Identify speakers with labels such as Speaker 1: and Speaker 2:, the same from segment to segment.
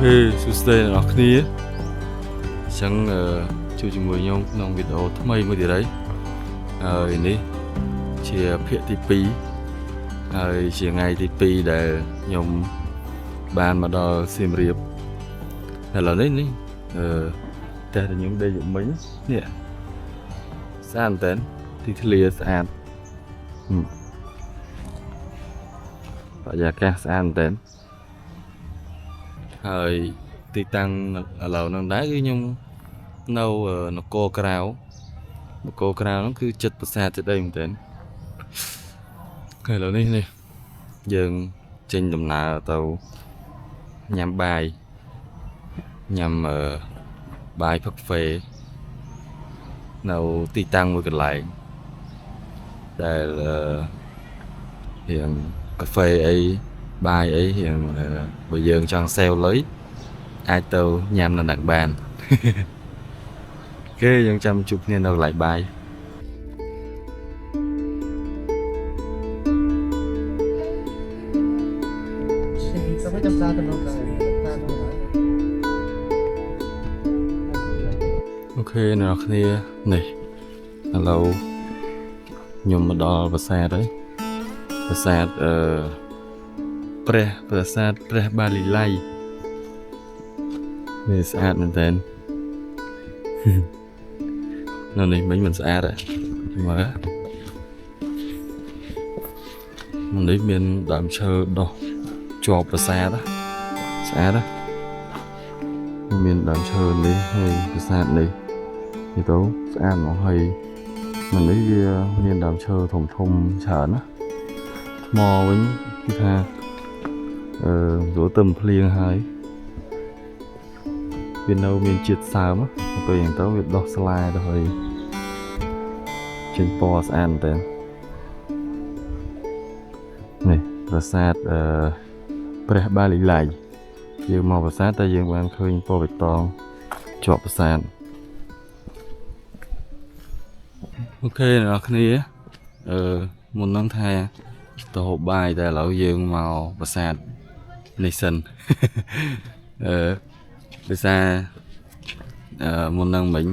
Speaker 1: សួស្តីអ្នកនរគ្នាអញ្ចឹងជួយជាមួយខ្ញុំក្នុងវីដេអូថ្មីមួយទៀតហើយនេះជាភាគទី2ហើយជាថ្ងៃទី2ដែលខ្ញុំបានមកដល់សៀមរាបឥឡូវនេះតែខ្ញុំដេកយប់មិញនេះស្អាតមែនទីធ្លាស្អាតបរិយាកាសស្អាតមែនហើយទីតាំងឥឡូវហ្នឹងដែរគឺខ្ញុំនៅនគរក្រៅហ្នឹងគឺចិត្តប្រាសាទចិត្តអីមែនតើឥឡូវនេះយើងចេញដំណើរទៅញ៉ាំបាយញ៉ាំបាយផឹកហ្វេនៅទីតាំងមួយកន្លែងដែលរៀងកាហ្វេអីបាយអីរៀងបើយើងចង់សេវលុយអាចទៅញ៉ាំនៅនឹងបានគេយើងចាំជួបគ្នានៅកន្លែងបាយអូខេអ្នកនរគ្នានេះឥឡូវខ្ញុំមកដល់ប្រាសាទហើយប្រាសាទប្រាសាទព្រះបាលីល័យនេះស្អាតមែនតើនៅនេះមិញមិនស្អាតទេមើលនេះមានដើមឈើដុះជាប់ប្រាសាទស្អាតមានដើមឈើនេះហើយប្រាសាទនេះទៅស្អាតមកហើយមិននេះវាមានដើមឈើធំច្រើនណាថ្មវិញគឺថាយល់ទៅភ្លៀងហើយវានៅមានជាតិសើមពេលយ៉ាងទៅវាដុះស្លាទៅហើយចេញពណ៌ស្អាតមែននេះប្រាសាទព្រះបាលីល័យយើងមកប្រាសាទតែយើងបានឃើញពណ៌បៃតងជាប់ប្រាសាទអូខេអ្នកនរគ្នាមុននឹងថាទៅហូបបាយតែឥឡូវយើងមកប្រាសាទនេះសិនដោយសារមុននឹងមិញ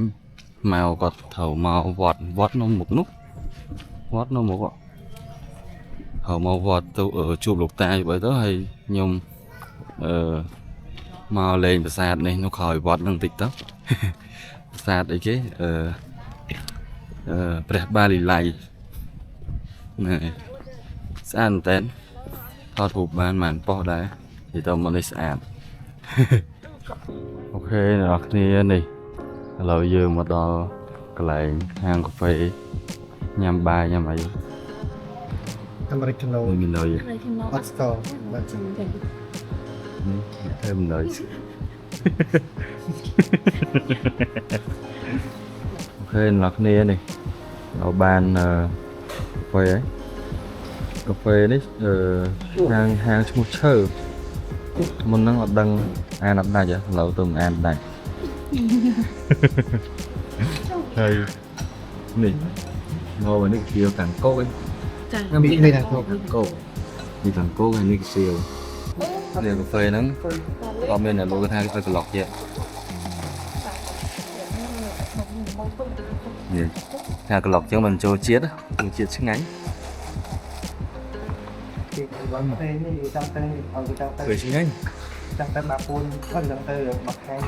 Speaker 1: មកគាត់ត្រូវមកវត្តនៅមុខនោះវត្តនៅមុខហើយមកវត្តទៅជួបលោកតាទៅហើយខ្ញុំមកលេងប្រាសាទនេះនៅក្រោយវត្តនឹងតិចទៅប្រាសាទអីគេព្រះបាលីល័យនេះស្អាតមែនថតរូបបានប៉ុសដែរនិយាយទៅមកនេះស្អាតអូខេអ្នកនរគ្នានេះឥឡូវយើងមកដល់កន្លែងហាងកាហ្វេញ៉ាំបាយញ៉ាំអី
Speaker 2: អាមេរិកណូ
Speaker 1: មានន័យ
Speaker 2: អត់ស្គាល់បាទចឹង
Speaker 1: នេះតែមិនន័យអូខេអ្នកនរគ្នានេះเราបានកាហ្វេហើយកាហ្វេនេះហាងឈ្មោះឈើមុនហ្នឹងអត់ដឹងអានអត់ដាច់ឥឡូវទៅអានដាច់ហើយនេះមកនេះជាកាំងកោក
Speaker 2: ចាមាននេះណា
Speaker 1: កោកនេះកាំងកោកហើយនេះសៀវនេះកាហ្វេហ្នឹងក៏មានតែលោកថាទៅក្លុកទៀតនេះថាក្លុកចឹងមិនចូលជាតិឆ្ងាញ់
Speaker 2: วันเต้นี่จังเต้เอาจังเต้
Speaker 1: ពេលឆ្ងាញ់
Speaker 2: จังเต้มาปูนก็จังเต้มาแข่ง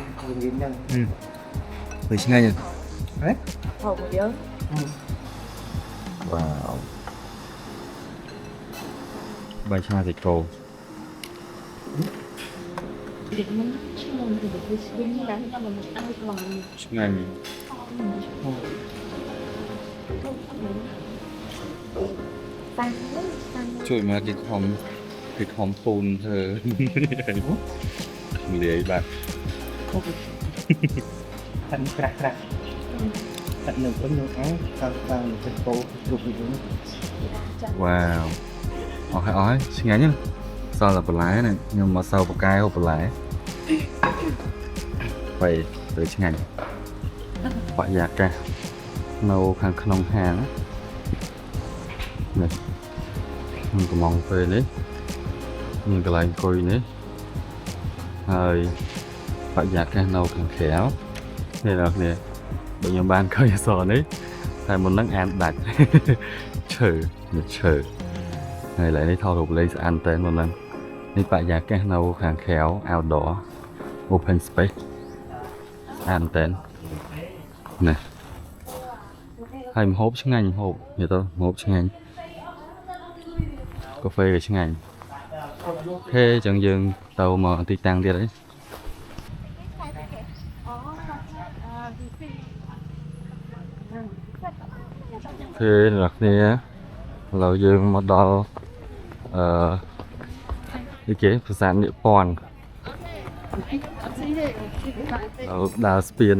Speaker 2: ยินยัง
Speaker 1: ពេលឆ្ងាញ់ហ៎
Speaker 3: Hộp một đứa
Speaker 1: wow បាយឆាសាច់គោ
Speaker 3: Việc mình chứ mình thì được dính đánh cho mình ăn còn
Speaker 1: ឆ្ងាញ់
Speaker 3: tăng
Speaker 1: ជួយមកគេខំពូនធ្វើនិយាយបាទ
Speaker 2: thành crack thành nửa có nhiều cái sang thành phố chụp gì nữa
Speaker 1: wow អស់ហើយឆ្ងាញ់ណាសល់តែបន្លែនេះខ្ញុំមកសៅបកាយហូបបន្លែបែរទៅឆ្ងាញ់បរិយាកាសនៅខាងក្នុងហាងនេះខ្ញុំកំងពេលនេះមានកន្លែងអង្គុយនេះ hơi phải giặt cái nâu càng khéo nên là nè bây giờ ban khơi sò đấy tại một nắng ăn đặt trừ này lại đây thao thuộc lấy ăn tên một lần nên phải giặt cái nâu càng khéo outdoor open space ăn tên nè hay một hộp chứ ngành hộp như tôi hộp chứ ngành cà phê chứ ngành thế chẳng dừng tàu mà tì tăng đi đấy thế là nèเราយើងមកដល់នេះគេប្រាសាទនិពន្ធដើរស្ពាន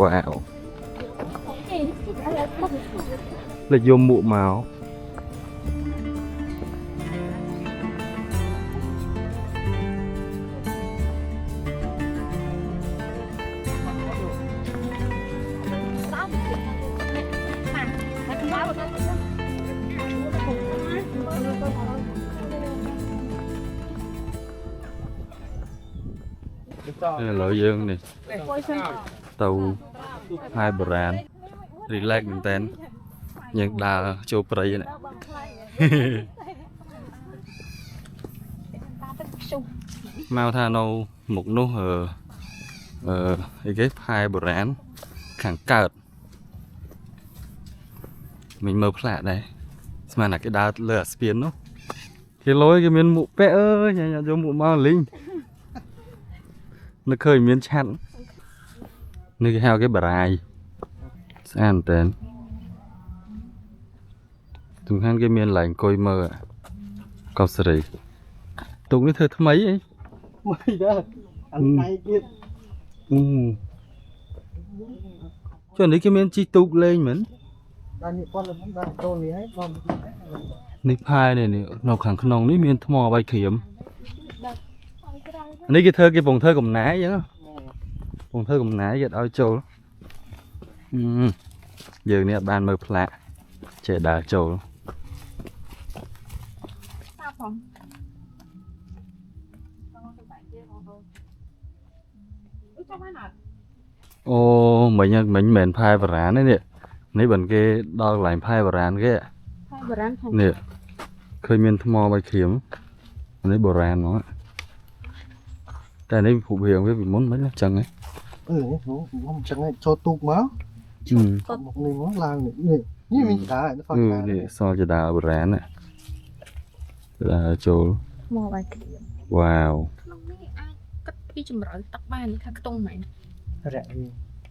Speaker 1: វ៉ាវលេចយកមួកមក đây là lối dương này tàu hai brand relax mình tên nhưng đà châu Pray này mau tha nâu một nút cái hai brand khẳng cợt mình mơ lạ đây mà là cái đá lửa spin nó cái lối cái miếng mụ pẹ ơi nhà cho mụ mau linh nó khơi miếng chặn nó theo cái bài san tên tụi hắn cái miếng lạnh coi mơ câu sợi tụi cái thơ mấy ấy
Speaker 2: mấy đó anh tay kia
Speaker 1: cho nên cái miếng chi tụt lên mình nếp hai này nè nó khẳng nòng ní miếng thò bay khiểm này cái thơ cái vùng thơ cầm nái vậy đó vùng thơ cầm nái vậy ao châu giờ nè ban mơ lạ trẻ đà châu ô mình mền phai và rán đấy nè nấy bẩn cái đo lại phai và rán cái nè khơi miên thò bay khiểm nấy bồ rán nó tại đây phụ hiệu cái vị muốn mấy chân ấy
Speaker 2: chân ấy cho tụt máu một người muốn làm nữa như mình đã nó
Speaker 1: nè so cho đào bồ rán này là chỗ wow
Speaker 3: cái chùm rọi tóc ban như cái tung này
Speaker 2: rẻ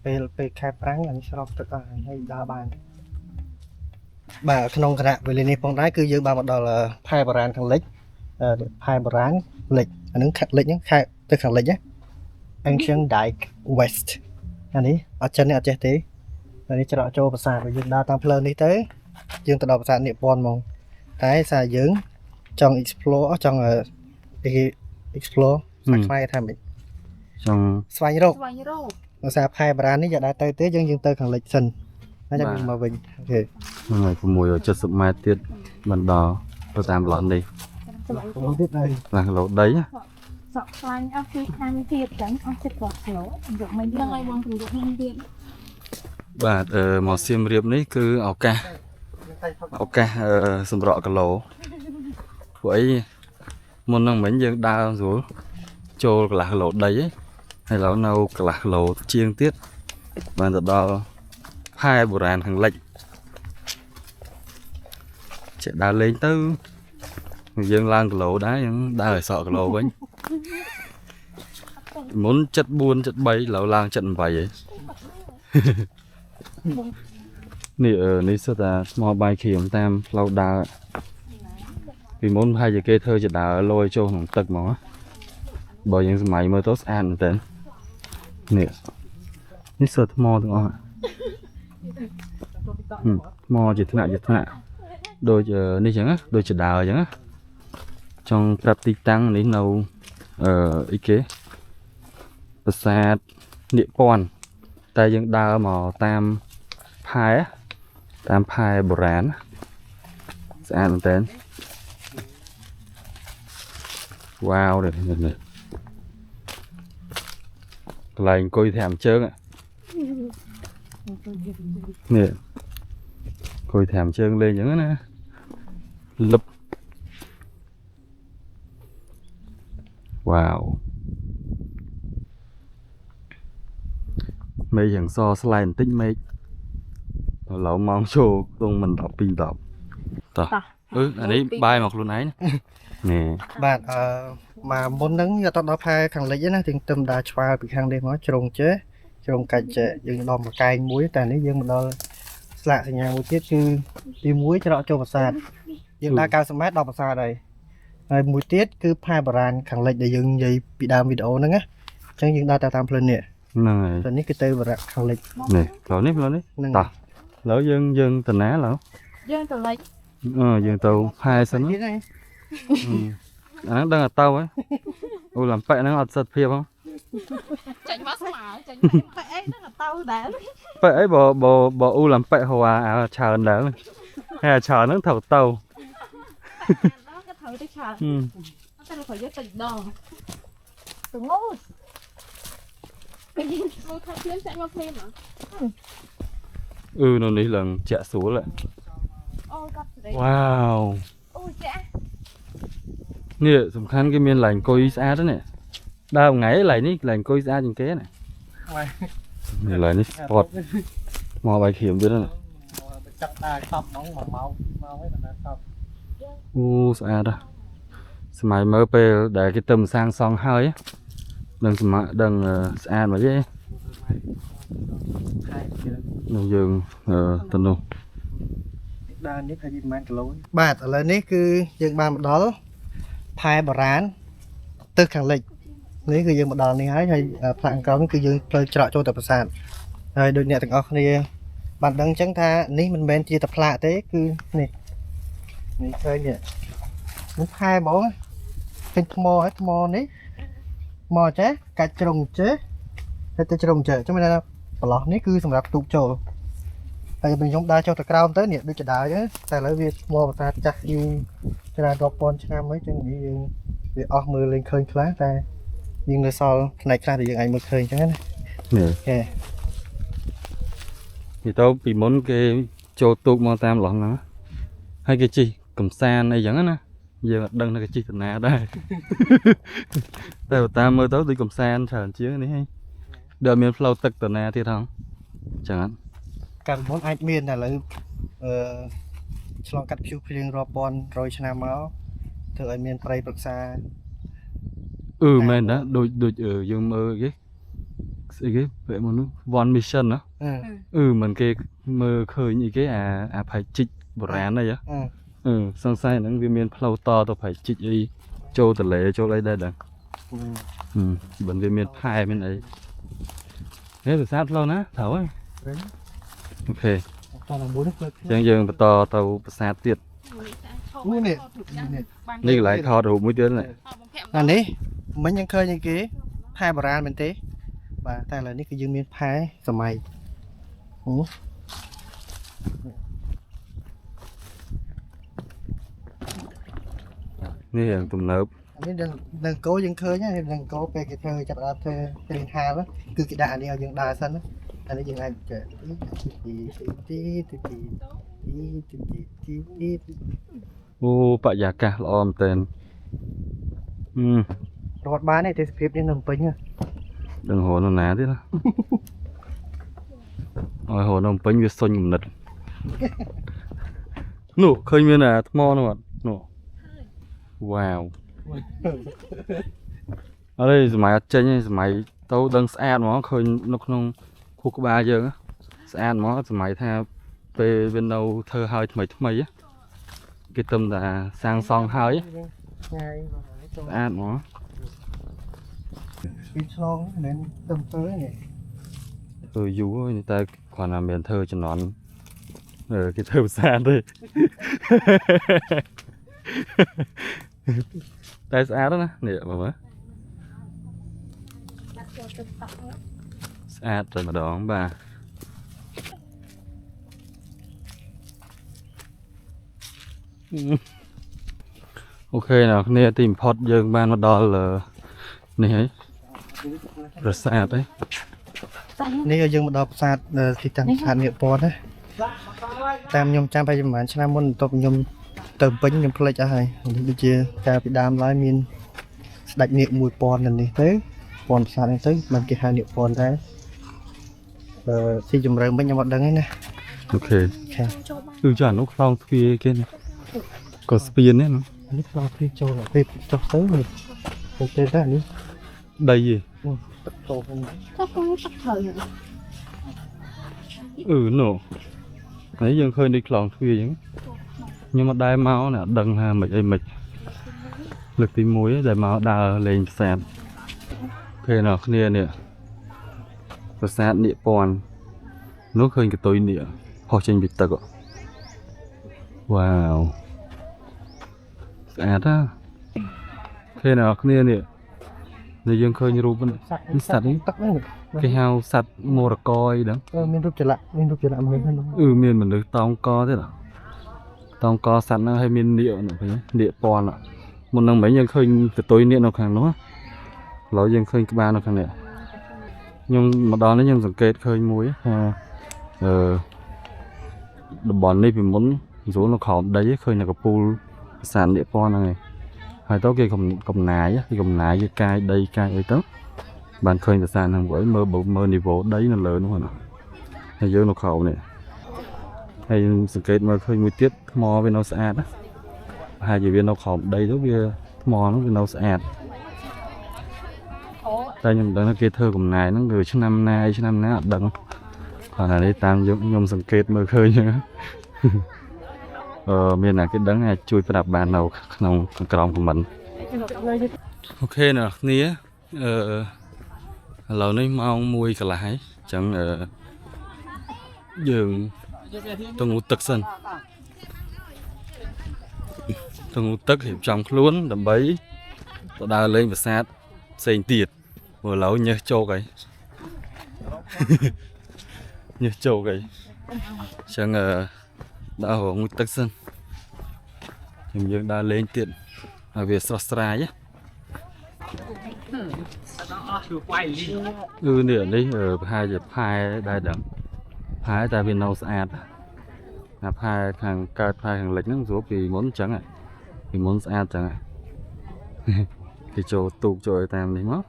Speaker 2: về khai práng là sao tất cả hay đa bàn bà không có về lên phong đái cứ dương bà một đầu là hai bờ rán thằng lệch hai bờ rán lệch anh đứng khát lệch nhá khai tới khát lệch nhá Ancient Dyke West anh ấy ở chân này ở trên thế anh ấy cho đọ châu bà xài và dương đa tam plơn đi tới dương từ đầu bà xài niệm bon mong cái xài dưỡng trong explore trong explore sạch phai tham mình
Speaker 1: trong
Speaker 2: xoay rô nó xa hai brand ấy giờ đã tới tới dân tơ khẳng lịch sân nó cho mình mà bình ok
Speaker 1: người có mùi ở chất sụp mai tiết mình đỏ tôi tam lợn đi
Speaker 2: không biết đây
Speaker 1: là lỗ đấy á
Speaker 3: sọt xanh áo khi tham thiệt trắng áo chất vọt lỗ được mấy đang ai mong cùng được năm tiền
Speaker 1: bà màu xiêm riệp đấy cứ áo ca sầm rọ cả lỗ vậy muốn năng mấy dân đa rồi trôi là lỗ đấy ấy. Hay là nâu là lỗ chiên tiết và từ đó hai bộ ràn thằng lệnh sẽ đa lên tới dân lang cái lỗ đá những đa sợ cái lỗ bánh muốn chất buôn chất bấy lẩu lang trận vậy ấy nè sao ta mò bài khiểm tam lâu đa vì muốn hai giờ kê thơจะđá lôi cho thằng tật mà bởi những máy mới tốt ăn tên nèนี่เสิร์ฟมอถึงอ่ะมอจิตนาโดยนี่chẳng áโดยจะดาวchẳng á trong tập tịch tăng đến nấu ý kế bờ sát địa pòn tại những đào mò tam phai bồ rán sẽ ăn tên wow được này lại coi thèm trơn ạ nè coi thèm trơn lên những cái nè lấp wow mấy thằng so slide tích mấy lẩu mong show tung mình đọc pin đọc ta anh ấy bay một luôn ấy nè
Speaker 2: បាទមកមុនហ្នឹងយកទៅដល់ផែខាងលិចណាទាំងទឹមដាឆ្វាពីខាងនេះមកជ្រុងចេះជ្រុងកាច់ចេះយើងដល់មួយកែងមួយតែនេះយើងមកដល់ស្លាកសញ្ញាមួយទៀតគឺទី1ច្រកចូលប្រាសាទយើងដើរ90ម៉ែត្រដល់ប្រាសាទហើយមួយទៀតគឺផែបារាណខាងលិចដែលយើងនិយាយពីដើមវីដេអូហ្នឹងណាអញ្ចឹងយើងដើរតាមផ្លូវនេះ
Speaker 1: này
Speaker 2: ផ្លូវនេះគឺទៅបារាណខាងលិច
Speaker 1: nè lẩu nếp ta lẩu dân tình á lẩu
Speaker 3: យើងទៅលិច
Speaker 1: dân tàu hai sân
Speaker 2: ទៀតហ្នឹង
Speaker 1: nó đang ở tàu ấy ôi làm pẹ nó ngọt sật phiệp không
Speaker 3: ចាញ់មកស្មើចាញ់បែអីហ្នឹងទៅដែរ
Speaker 1: pẹ ấy bỏ u làm pẹ hòa chờ đỡ hay là chờ nó thầu tàu
Speaker 3: ដល់ក៏ត្រូវទៅឆា
Speaker 1: ừ.
Speaker 3: តែគាត់យកទៅដល់ទៅងូតមកថាភ្លាមចាក់មកភ្លាមហ៎
Speaker 1: ừ nó đi lần chạy xuống lại
Speaker 3: អូកាត់ស្រី
Speaker 1: wow
Speaker 3: អូចាក់
Speaker 1: nè sầm khăn cái miền lành coi xa đó nè đau ngáy lại ní lành coi xa trên kế này này lại ní sport mò bài khiểm nữa nè
Speaker 2: ចាប់តាសពហ្មងមកឲ្យបណ្ដាសព
Speaker 1: u xa đó sài mơ pe để cái tầm sang song hơi á đừng đừng xa mà chứ
Speaker 2: ខែជើង
Speaker 1: đừng dừng tình luôn
Speaker 2: ដើរនេះថាប្រហែលគីឡូបាទឥឡូវនេះគឺយើងបានមកដល់ផែបារាណទឹកខាងលិចនេះគឺយើងមកដល់នេះហើយផ្លាកក្រោមគឺយើងត្រូវច្រកចូលទៅប្រាសាទហើយដូចអ្នកទាំងអស់គ្នាបានដឹងអញ្ចឹងថានេះមិនមែនជាតែផ្លាកទេគឺនេះឃើញនេះផែហ្មងឃើញថ្មហើយថ្មនេះថ្មចេះកាច់ជ្រុងចេះទៅជ្រុងចេះចឹងមានថាប្រឡោះនេះគឺសម្រាប់ទូកចូល ហើយខ្ញុំដើរចុះទៅក្រោមទៅនេះដូចជាដើរចឹងតែឥឡូវវាថ្មប្រាសាទចាស់យូរច្រើនរាប់ពាន់ឆ្នាំហើយចឹងនេះយើងវាអស់មើលលេងឃើញខ្លះតែយើងនៅសល់ផ្នែកខ្លះដែលយើងអាចមើលឃើញចឹងណា
Speaker 1: nè
Speaker 2: ហេ
Speaker 1: thì tao bị muốn cái chỗ tụt mà tam lỏng nó hay cái chi cầm san này giống á giờ đừng là cái chi tình nào đây tao tam mơ tối đi cầm san chờ chứ này hay đợi miền flow tật tình nào thì không chẳng hạn
Speaker 2: កាលមុនអាចមានតែឥឡូវឆ្លងកាត់ភៀវភ្លៀងរាប់ពាន់រយឆ្នាំមកធ្វើឲ្យមានប្រៃប្រឹក្សា
Speaker 1: ừ men đó đôi ở dương mơ cái vậy mà nó one mission đó
Speaker 2: អឺ
Speaker 1: ừ mình cái mơ khơi như cái phải chích bột rán này á
Speaker 2: អឺ
Speaker 1: ừ sang sai nó viên miền flow to tao phải chích đi châu từ lệ châu lấy đây đằng ừ bên viên miền phai bên ấy thế từ sát lâu ná thảo ấy ok
Speaker 2: តោះមួយនេះ
Speaker 1: chẳng dừng to tàu sát tiệt
Speaker 2: មួយនេះ
Speaker 1: នេះកន្លែងថតរូបមួយទៀតនេះ
Speaker 2: អានេះមិញយើងឃើញឯគេផែបារាណមែនទេបាទតែឥឡូវនេះគឺយើងមានផែសម័យ
Speaker 1: នេះយ៉ាងទំនើប
Speaker 2: នេះនឹងគោយើងឃើញហើយនឹងគោពេលគេធ្វើចាប់ដើមធ្វើព្រេងហាលគឺគេដាក់អានេះឲ្យយើងដើរសិនណាអានេះយើងអាចចេះទី
Speaker 1: អូបរិយាកាសល្អមែនតើ
Speaker 2: រត់បានទេទេសភាពនេះនៅភ្នំពេញ
Speaker 1: đừng hồ nó ná thế đó rồi hồ nó bánh việt xanh một nật nụ khơi miên là thmo nó bạn nụ wow ở đây máy trên máy tao đang sad nó khơi nó không khu có ba giờ á sad nó máy theo về bên đâu thơ hơi mày á cái tâm là sang song hơi á sad nó
Speaker 2: ពីឆ្លងមិនទៅទៅនេះ
Speaker 1: dù người ta còn làm miền thơ cho nó cái thơ xa thôi tay xa đó nè mà mới xa rồi mà đón bà ok nào nè tìm phật dương ban một đo là này ấy ប្រាសាទđấy
Speaker 2: នេះយើងមកដល់ប្រាសាទទីតាំងស្ថាននិពន្ធណាតាមខ្ញុំចាំប្រហែលប្រហែលឆ្នាំមុនបន្ទាប់ខ្ញុំទៅពេញខ្ញុំផ្លេចអស់ហើយនេះដូចជាកាលពីដើមឡើយមានស្ដេចនាគមួយពាន់នៅនេះទៅពាន់ប្រាសាទនេះទៅមិនគេហៅនិពន្ធដែរស៊ីជំរឿនវិញខ្ញុំអត់ដឹងទេណា
Speaker 1: ok
Speaker 2: ខា
Speaker 1: គឺចានោះខ្លោងទ្វារគេនេះក៏ស្ពាននេះ
Speaker 2: នេះខ្លោងទ្វារចូលពេលចុះទៅនេះទៅតែនេះ
Speaker 1: ដីឯ
Speaker 2: ទឹកចូលវិញ
Speaker 3: chắc cũng sắc thời rồi
Speaker 1: នោះហើយយើងឃើញដូចខ្លោងទ្វារអញ្ចឹងខ្ញុំអត់ដែរមកណាដឹងថាមិនអីមិនលើកទី1ដែលមកដើរលេងប្រាសាទពេលណាគ្នានេះប្រាសាទនិពន្ធនោះឃើញកតុយនេះហោះចេញពីទឹកវ៉ាវស្អាតណាពេលណាគ្នានេះយើងឃើញរូបនេះសត្វនេះ
Speaker 2: ទឹកហ្នឹង
Speaker 1: គេហៅសត្វមរកយដឹង
Speaker 2: មានរូបចលៈមនុស្សហ្នឹង
Speaker 1: មានមនុស្សតោងកទេណាតោងកសត្វហ្នឹងហើយមាននាគនោះឃើញនាគពាន់មុនហ្នឹងមិញយើងឃើញកតុយនាគនៅខាងនោះឥឡូវយើងឃើញក្បាលនៅខាងនេះខ្ញុំមកដល់នេះខ្ញុំសង្កេតឃើញមួយថាតំបន់នេះពីមុនស្រួលនៅក្រោមដីឃើញនៅកពូលប្រាសាទនាគពាន់ហ្នឹងឯងហើយទៅគេកំណាយគេកាយដីកាយអីទៅបានឃើញប្រាសាទហ្នឹងវិញមើលនីវ៉ូដីនៅលើនោះណាហើយយើងនៅក្រោមនេះហើយសង្កេតមើលឃើញមួយទៀតថ្មវានៅស្អាតណាប្រហែលជាវានៅក្រោមដីទៅវាថ្មហ្នឹងវានៅស្អាតតែខ្ញុំដឹងថាគេធ្វើកំណាយហ្នឹងគឺឆ្នាំណាអត់ដឹងគាត់ថានេះតាមខ្ញុំសង្កេតមើលឃើញមានណាគេដឹងអាចជួយប្រាប់បាននៅក្នុងក្រោមខមមិនអូខេអ្នកគ្នាឥឡូវនេះម៉ោង 1 កន្លះហើយអញ្ចឹងយើងទៅងូតទឹកសិនទៅងូតទឹករៀបចំខ្លួនដើម្បីទៅដើរលេងប្រាសាទផ្សេងទៀតព្រោះឥឡូវញើសជោកហើយញើសជោកហើយអញ្ចឹងដើរងូតទឹកសិនយើងដើរលេងទៀតហើយវាស្រស់ស្រាយនេះប្រហែលជាផែដែរដឹងផែតែវានៅស្អាតណាផែខាងកើតផែខាងលិចហ្នឹងស្រួលពីមុនអញ្ចឹងពីមុនស្អាតអញ្ចឹងគេចូលទូកចូលតាមនេះមក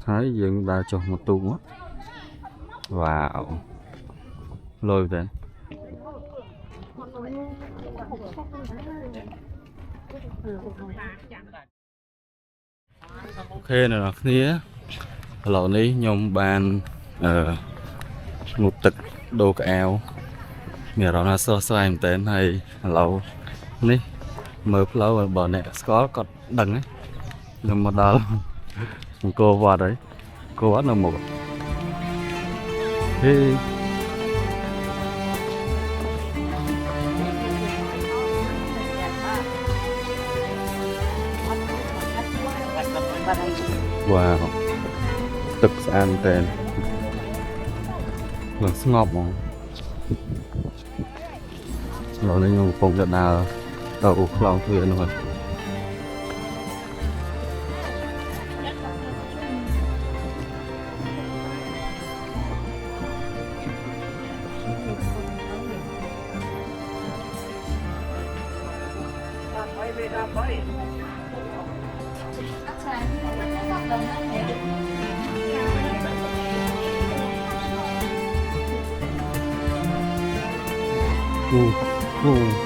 Speaker 1: ហើយយើងដើរចុះមកទូកមកវ៉ាវលយតែអូខេអ្នកនរគ្នាឥឡូវនេះខ្ញុំបានងូតទឹកដូរកៅអៅមានអារម្មណ៍ថាស្រស់ស្រាយមែនតើហើយឥឡូវនេះមើលផ្លូវបើអ្នកស្គាល់គាត់ដឹងហ្នឹងខ្ញុំមកដល់អង្គរវត្តហើយអង្គរវត្តនៅមុខហេវ៉ាវទឹកស្អាតមែនឡើងស្ងប់ហ្មងឥឡូវនេះខ្ញុំកំពុងតែដើរទៅខ្លោងទ្វារនោះហើយ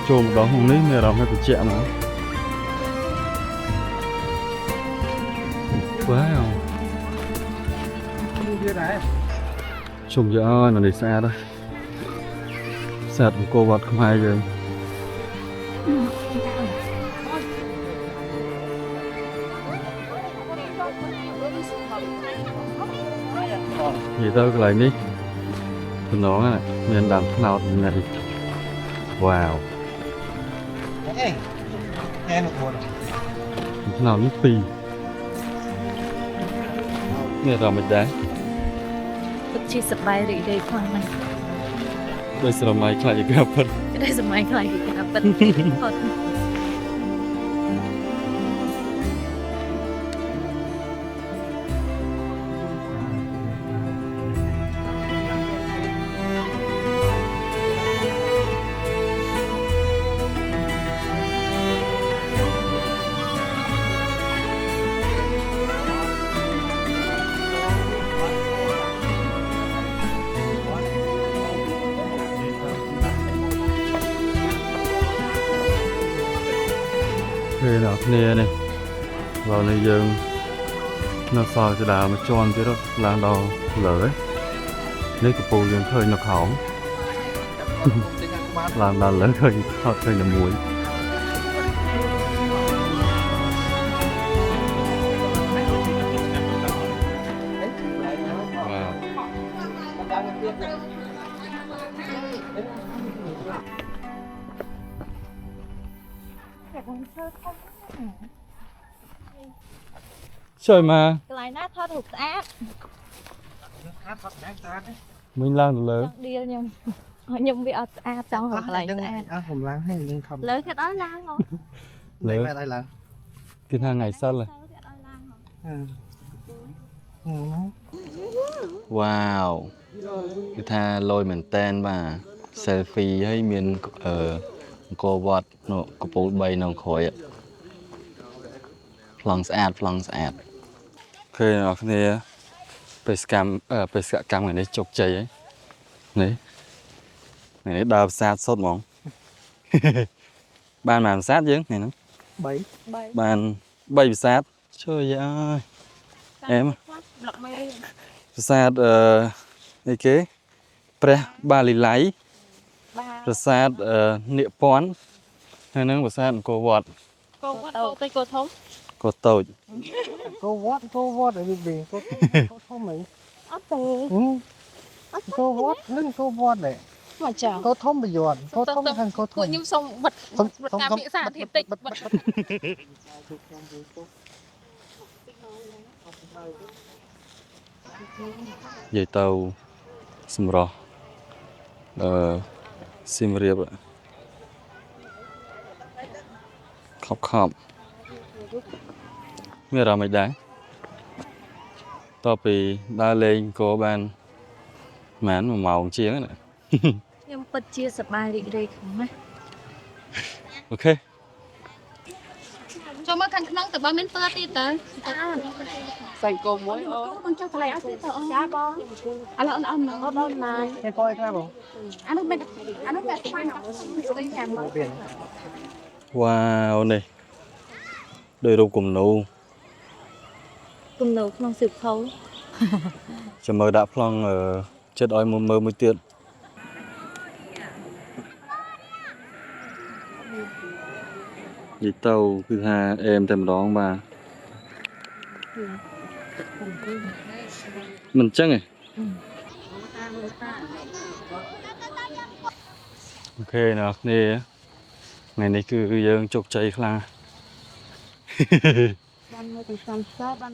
Speaker 1: ចូលម្ដងក្នុងនេះមានអារម្មណ៍ថាត្រជាក់ហ្មងវ៉ាវជុំយកនៅនេះស្អាតហើយស្អាតអង្គរវត្តខ្មែរយើងនិយាយទៅកន្លែងនេះតំណងមានដើមត្នោតនៅនេះវ៉ាវថ្នោតនេះ2នេះរំមិនដែរ
Speaker 3: ពិតជាសប្បាយរីករាយខ្លាំងណាស់
Speaker 1: ដោយស្រមៃខ្លាចពីការពិត
Speaker 3: ដោយសម័យខ្លាំងពីការពិតផុត
Speaker 1: អ nào kia này vào này giờ nó soi sẽ đào mà tròn cái đó là đầu lửa ấy lấy cái bù liền thời nó khảo làm là lớn thời họ thời là muối trời mà
Speaker 3: cái này thoát hụt áp
Speaker 1: mình làm được lớn
Speaker 3: đi nhưng bị áp trong hoặc lại
Speaker 2: ผมล้างให้ยังทำ
Speaker 3: lớn cái đó lan không
Speaker 2: ไหนแม่ได้ล้าง
Speaker 1: cái thang ngày sân rồi
Speaker 2: อืม
Speaker 1: wow cái tha lôi mình tên mà selfie ให้មាន cô vọt nó có bố bay nó khỏi ạ plong ad khơi nó nàyไปสกรรมกันได้จกใจấy này này đào sát sốt mỏng ban màn sát chứ này nó
Speaker 2: 3
Speaker 1: ban bay sát trời ơi em sát này kế pre ba lì lấy sát nịa pón hay nó sát cô vọt
Speaker 3: cô thống
Speaker 1: cô tội
Speaker 2: ก็วอดไอ้เด็กก็ท่อมไหน
Speaker 3: ấp từ
Speaker 2: ก็วอดนึ่งก็วอดแหละ
Speaker 3: mà chẳng
Speaker 2: ก็ท่อมไปหยอดก็ท่อมทางก็ท่อ
Speaker 3: của
Speaker 2: ม
Speaker 3: nhung sông bật cam bị xả thì tịch bật
Speaker 1: dây tàu xâm rò sim riệp ạ khóc nghe ra mày đáng to bị đa lên cô ban mán mà màu chiến này
Speaker 3: nhưng bật chia sập bài định đây không á
Speaker 1: ok
Speaker 3: cho mà khăn nóng từ bao miếng tơ tí tới
Speaker 4: Xanh cô muối ơi.
Speaker 3: con cho thầy ăn tí tơ giá bó ăn nó này
Speaker 2: ให้ก้อยครับผม
Speaker 3: ăn nó bên khoan nó tinh cảm
Speaker 2: เปลี่ยน
Speaker 1: wow này đời đâu cùng nụ
Speaker 3: cùng nấu không sụp khấu
Speaker 1: cho mơ đã phong ở chết oi mơ mới tiện đi tàu cứ ha em thêm đó ông bà mình chắc này ok nào nè ngày này cứ dương chụp cháy khla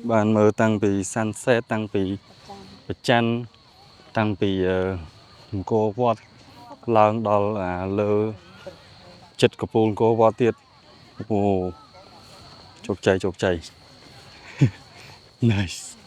Speaker 1: bạn mơ tăng bị sunset tăng bị chăn tăng bị cô vót lần đó là lơ chật cặp bồn cô vót tiệt ồ chụp cháy nice